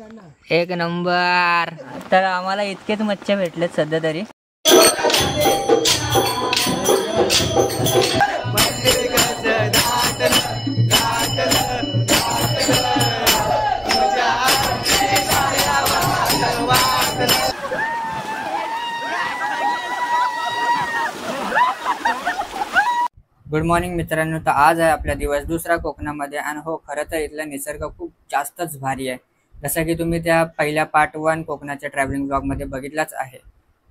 एक नंबर. तर आम्हाला इतकेच मच्छी भेटलेत सध्या तरी. गुड मॉर्निंग मित्रांनो. तर आज आहे आपला दिवस दुसरा कोकणामध्ये. आणि हो, खरं तर इथला निसर्ग खूप जास्तच भारी आहे. जसं की तुम्ही त्या पहिल्या पार्ट 1 कोकणाच्या ट्रॅव्हलिंग ब्लॉगमध्ये बघितलाच आहे.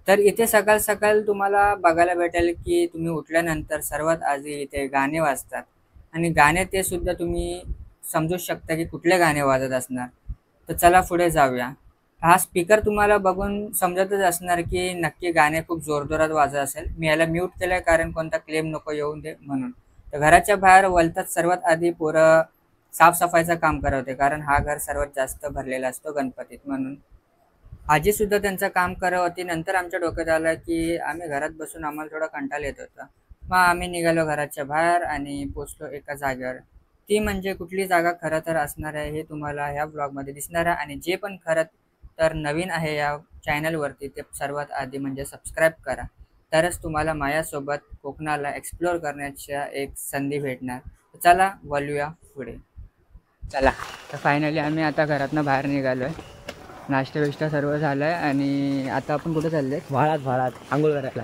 तर इथे सकाळ सकाळ तुम्हाला बघायला भेटेल की तुम्ही उठल्यानंतर सर्वात आधी इथे गाणे वाजतात. आणि गाणे ते सुद्धा तुम्ही समजू शकता की कुठले गाणे वाजत असणार. तर चला पुढे जाऊया. हा स्पीकर तुम्हाला बघून समजतच असणार की नक्की गाणे खूप जोरजोरात वाजत असेल. मी याला म्यूट केलंय कारण कोणता क्लेम नको येऊन दे म्हणून. तर घराच्या बाहेर वलतात सर्वात आधी पोरं साफसफाईचं काम करत होते, कारण हा घर सर्वात जास्त भरलेला असतो गणपतीत म्हणून. आजी सुद्धा त्यांचं काम करत होती. नंतर आमच्या डोक्यात आलं की आम्ही घरात बसून आम्हाला थोडा कंटाळा येत होता. मग आम्ही निघालो घराच्या बाहेर आणि पोचलो एका जागेवर. ती म्हणजे कुठली जागा खरं तर असणार आहे हे तुम्हाला ह्या ब्लॉगमध्ये दिसणार आहे. आणि जे पण खरं तर नवीन आहे या चॅनलवरती ते सर्वात आधी म्हणजे सबस्क्राईब करा. तरच तुम्हाला माझ्यासोबत कोकणाला एक्सप्लोअर करण्याच्या एक संधी भेटणार. चला वळूया पुढे. चला, तर फायनली आम्ही आता घरातनं बाहेर निघालो आहे. नाश्ता बिष्टा सर्व झालं आहे. आणि आता आपण कुठे चाललो आहे? भाळात आंघोळ करायला.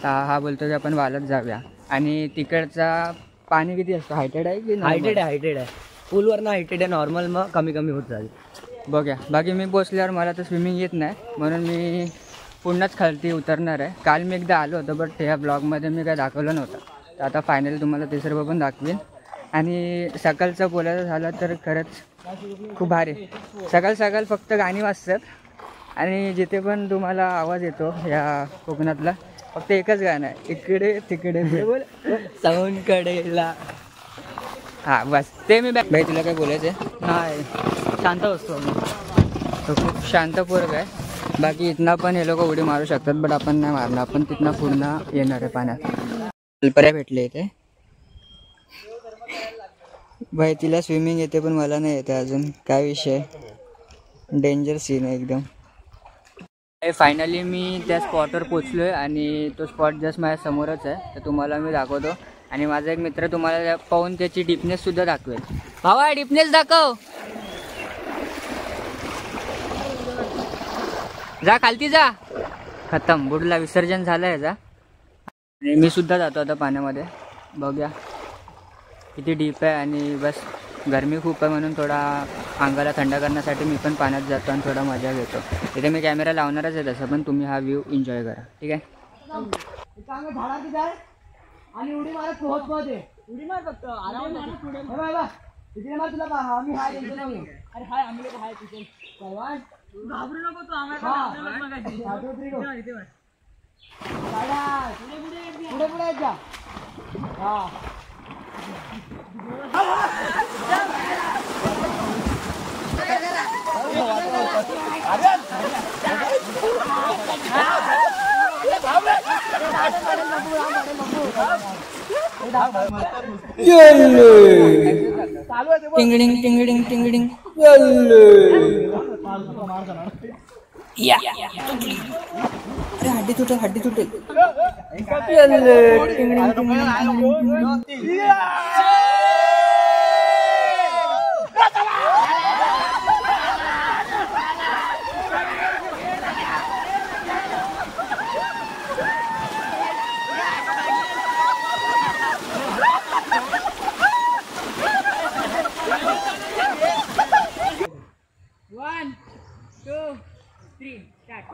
हा बोलतो की आपण वालत जाऊया. आणि तिकडचा पाणी किती असतं? हायटेड आहे की हायटेड आहे. पूलवरनं हायटेड आहे. नॉर्मल मग कमी कमी होत जाईल. बघूया. बाकी मी पोचल्यावर मला तर स्विमिंग येत नाही म्हणून मी पुन्हाच खालती उतरणार आहे. काल मी एकदा आलो होतो बट ह्या ब्लॉगमध्ये मी काय दाखवलं नव्हतं. तर आता फायनली तुम्हाला ते सर्व पण दाखवेन. आणि सकाळचं बोलायचं झालं तर खरंच खूप भारी. सकाळ सकाळ फक्त गाणी वाजतात आणि जिथे पण तुम्हाला आवाज येतो या कोकणातला फक्त एकच गाणं आहे, इकडे तिकडे साऊंड कडेला. हां बस ते मी भाई. तुला काय बोलायचं आहे? नाही, शांत असतो. तो खूप शांत पोरग आहे. बाकी इथनं पण हे लोक उडी मारू शकतात बट आपण नाही मारणार. आपण तिथनं पूर्ण येणार आहे पाण्यात. अल्पऱ्या भेटले इथे. भाई तिला स्विमिंग येते पण मला नाही येते अजून. काय विषय, डेंजर सीन आहे एकदम. फायनली मी त्या स्पॉटवर पोचलो आहे आणि तो स्पॉट जस्ट माझ्या समोरच आहे. तर तुम्हाला मी दाखवतो. आणि माझा एक मित्र तुम्हाला पाहून त्याची डीपनेस सुद्धा दाखवेल. भावा डीपनेस दाखव. जा खालती जा. खतम, बुडला, विसर्जन झालं याचा. आणि मी सुद्धा जातो आता पाण्यामध्ये. बघूया किती डीप आहे. आणि बस गरमी खूप आहे म्हणून थोडा अंगाला थंड करण्यासाठी मी पण पाण्यात जातो आणि थोडा मजा घेतो. इथे मी कॅमेरा लावणारच आहे तसं, पण तुम्ही हा व्ह्यू एन्जॉय करा. ठीक आहे. आणि उडी मारत पोहोच दे. उडी मार फक्त आराम तिकडे मार. तुला आम्ही हाय नाही. अरे हाय, आम्ही लोक हाय तिथे. घाबरू नको तू. आम्हाला पुढे पुढे जा. हा टिंगडिंग टिंगडिंग टिंगडिंग. अरे हड्डी तुटेल, हड्डी तुटेल. टिंगडिंग टिंगडिंग. 1 2 3 स्टार्ट.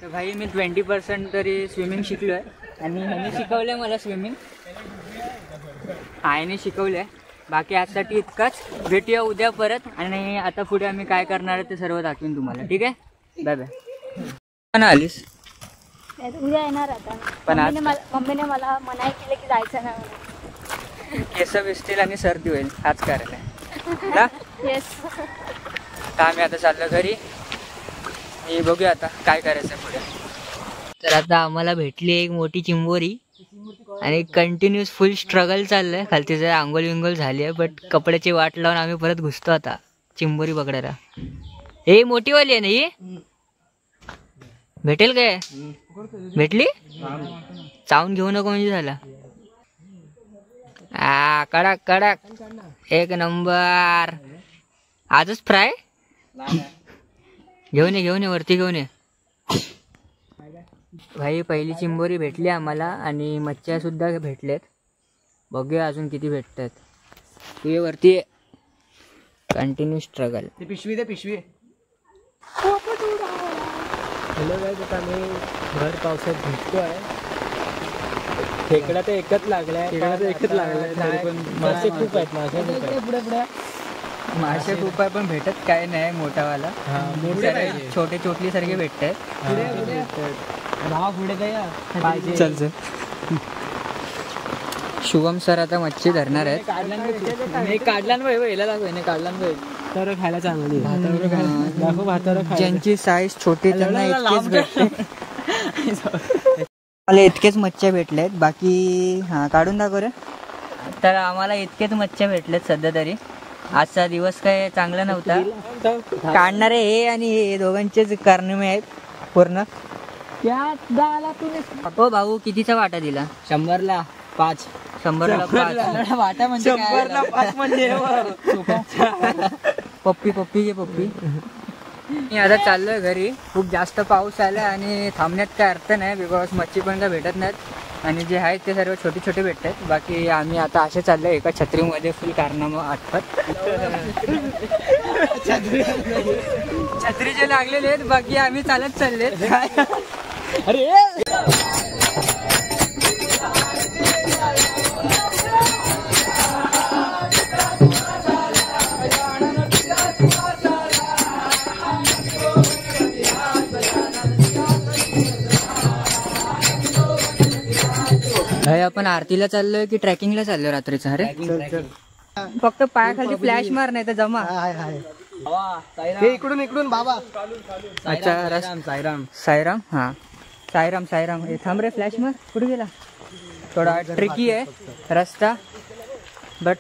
तर भाई मी 20% तरी स्विमिंग शिकलो आहे. आणि ह्याने शिकवलं आहे मला स्विमिंग. आईने शिकवलं आहे. बाकी आजसाठी इतकंच. भेटूया उद्या परत. आणि आता पुढे आम्ही काय करणार आहे ते सर्व दाखवीन तुम्हाला. ठीक आहे. Bye bye. पण आलीस उद्या येणार आता. पण मम्मीने मला मनाई केलं की जायचं नाही. केस भिजतील आणि सर्दी होईल. हाच कारण आहे ना. येस. तर आम्ही आता चाललो घरी. बघूया आता काय करायचं पुढे. तर आता आम्हाला भेटली एक मोठी चिंबोरी. आणि कंटिन्यूस फुल स्ट्रगल चाललंय. खालती जर आंघोळ विंगोल झाली आहे, बट कपड्याची वाट लावून आम्ही परत घुसतो आता चिंबोरी पकडायला. हे मोठी वाली आहे ना ही, भेटेल काय? भेटली? चावून घेऊ नको म्हणजे झाला. कडक कडक एक नंबर. आजच फ्राय घेऊन ये वरती घेऊन ये भाई. पहिली चिंबोरी भेटली आम्हाला आणि मच्छ्या सुद्धा भेटलेत. बघूया अजून किती भेटतात. तू ये वरती, कंटिन्यू स्ट्रगल. ते पिशवी दे पिशवी. हॅलो गाईज, आता आम्ही भर पावसात भिजतोय. खेकडा तर एकच लागलाय, मासे खूप आहेत. मासे खूप आहे पण भेटत काय नाही मोठावाला. छोटे चोटली सारखे भेटतात. चल चल. शुभम सर आता मच्छी धरणार आहेत. तर खायला चांगली दाखव. भातावर ज्यांची साईज छोटी त्यांना इतकेच भेटते. मला इतकेच मच्छ्या भेटल्यात. बाकी हा काढून दाखव रे. तर आम्हाला इतकेच मच्छ्या भेटलेत सध्या तरी. आजचा दिवस काय चांगला नव्हता. काढणारे हे आणि हे दोघांचेच कारनामे आहेत पूर्ण. हो भाऊ, कितीचा वाटा दिला? 100ला 5. 100ला 5 वाटा म्हणजे 100ला 5 म्हणजे पप्पी घे पप्पी. मी आता चाललोय घरी. खूप जास्त पाऊस आला आणि थांबण्यात काय अर्थ नाही, बिकॉज मच्छी पण काय भेटत नाहीत आणि जे आहेत ते सर्व छोटे छोटे भेटतात. बाकी आम्ही आता असे चाललोय एका छत्रीमध्ये फुल कारनामा आठवत. छत्रीचे लागलेले आहेत, बाकी आम्ही चालत चाललेत. अरे आपण आरतीला चाललोय की ट्रेकिंगला चाललोय रात्रीचं? अरे फक्त पायाखाली फ्लॅश मार, नाही तर जमा. इकडून बाबा. अच्छा साईराम. हा साईराम. थांब रे, फ्लॅश मार. कुठे गेला? थोडा ट्रिकी आहे रस्ता, बट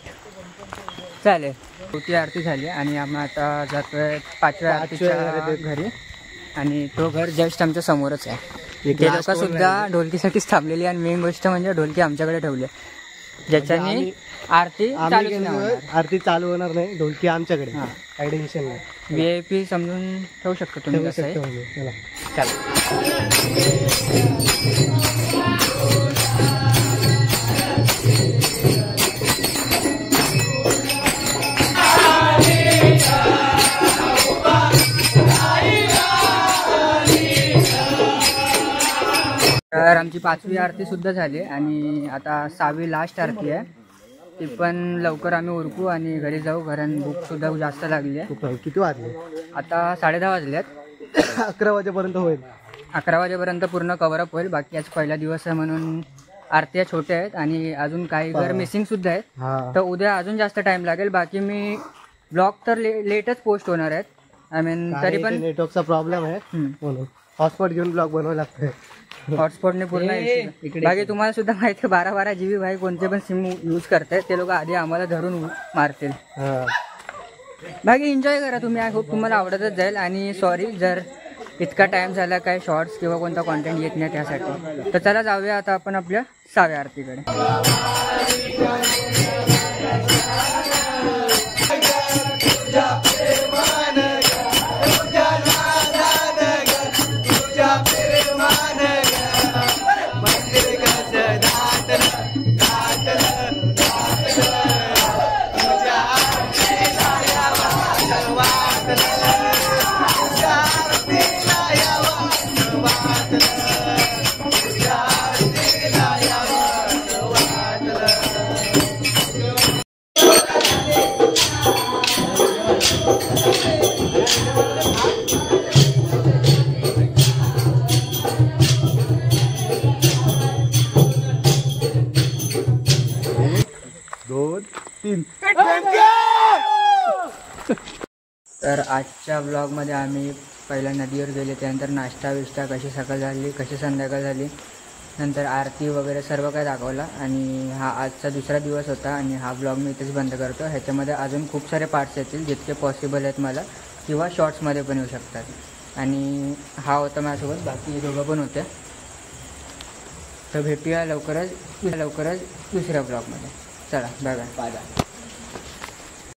चालेल. चौथी आरती झाली आणि आम्ही आता जातोय 5व्या आरतीच्या घरी. आणि तो घर जस्ट आमच्या समोरच आहे. ते लोक सुद्धा ढोलकीसाठीच थांबलेली आणि मेन गोष्ट म्हणजे ढोलकी आमच्याकडे ठेवली, ज्याच्याने आरती चालू होणार नाही. ढोलकी आमच्याकडे, काही टेन्शन नाही. VIP समजून ठेवू शकतो तुम्ही. कसं आहे, तर आमची 5वी आरती सुद्धा झाली आणि आता 6वी लास्ट आरती आहे. ती पण लवकर आम्ही उरकू आणि घरी जाऊ, कारण भूक सुद्धा जास्त लागली आहे. किती वाजले? आता 10:30 वाजल्यात. 11 वाजेपर्यंत होईल. 11 वाजेपर्यंत पूर्ण कव्हरअप होईल. बाकी आज पहिला दिवस आहे म्हणून आरत्या छोट्या आहेत आणि अजून काही घर मिसिंग सुद्धा आहेत. तर उद्या अजून जास्त टाइम लागेल. बाकी मी ब्लॉग तर लेटच पोस्ट होणार आहेत. आय मीन तरी पण नेटवर्कचा प्रॉब्लेम आहे म्हणून हॉटस्पॉट घेऊन ब्लॉग बनवायला लागतंय. हॉटस्पॉटने पूर्ण. बाकी तुम्हाला सुद्धा माहिती आहे 12-12 GB भाई कोणते पण सिम यूज करतायत ते लोक आधी आम्हाला धरून मारतील. बाकी एन्जॉय करा तुम्ही. आय होप तुम्हाला आवडतच जाईल. आणि सॉरी जर इतका टाइम झाला काय शॉर्ट्स किंवा कोणता कॉन्टेंट येत नाही त्यासाठी. तर चला जाऊया आता आपण आपल्या 6व्या आरतीकडे. तर आजच्या ब्लॉगमध्ये आम्ही पहिल्या नदीवर गेले, त्यानंतर नाश्ता विष्टा कशी सकाळ झाली कशी संध्याकाळ झाली नंतर आरती वगैरे सर्व काही दाखवलं. आणि हा आजचा दुसरा दिवस होता आणि हा ब्लॉग मी इथेच बंद करतो. ह्याच्यामध्ये अजून खूप सारे पार्ट्स येतील जितके पॉसिबल आहेत मला, किंवा शॉर्ट्समध्ये पण येऊ शकतात. आणि हा होता माझ्यासोबत, बाकी दोघं पण होते. तर भेटूया लवकरच दुसऱ्या ब्लॉगमध्ये. चला बाय बाय.